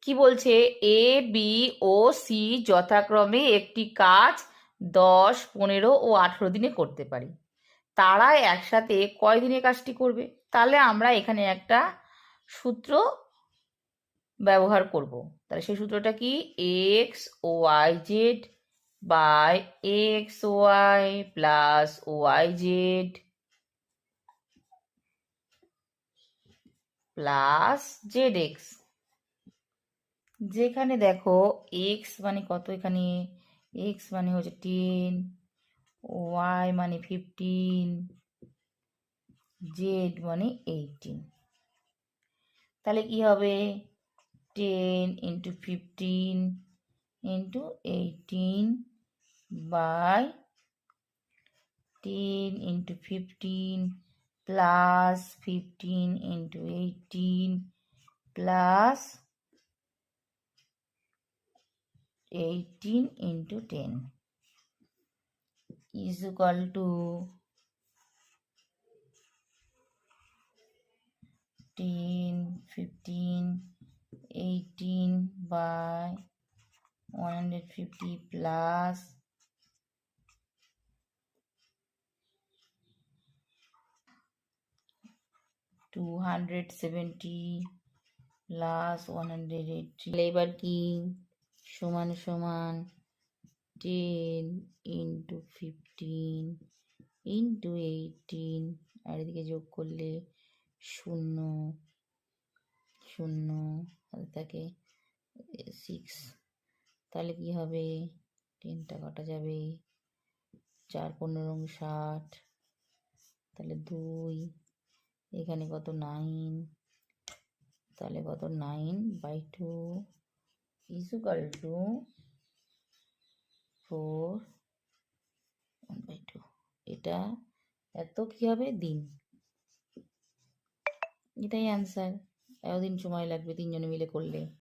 কি বলছে, A B O C যথাক্রমে একটি কাজ 10, 15 ও 18 দিনে করতে পারে। তারা একসাথে কয় দিনে কাজটি করবে? তাহলে আমরা এখানে একটা সূত্র ব্যবহার করব। তাহলে সেই সূত্রটা কি? X Y Z by X Y plus Y Z plus Z X. যেখানে দেখো এক্স মানে কত, এখানে এক্স মানে হচ্ছে 10, ওয়াই মানে 15, জেড মানে 18। তাহলে কি হবে? 10 into 15 into 18 by 10 into 15 plus 15 into 18 plus 18 into 10 is equal to 10, 15, 18 by 150 plus 270 plus 180। এবার কি সমান সমান 10 ইন্টু 15 ইন্টু 18, আর এদিকে যোগ করলে 0 0 থাকে 6। তাহলে কি হবে? 10টা কাটা যাবে, 4 15 60, তাহলে 2, এখানে কত 9, তাহলে কত 9/2 ইজ ইকুয়াল টু 4/1/2। এটা এত কি হবে? দিন। এটাই অ্যান্সার। এতদিন সময় লাগবে তিনজনে মিলে করলে।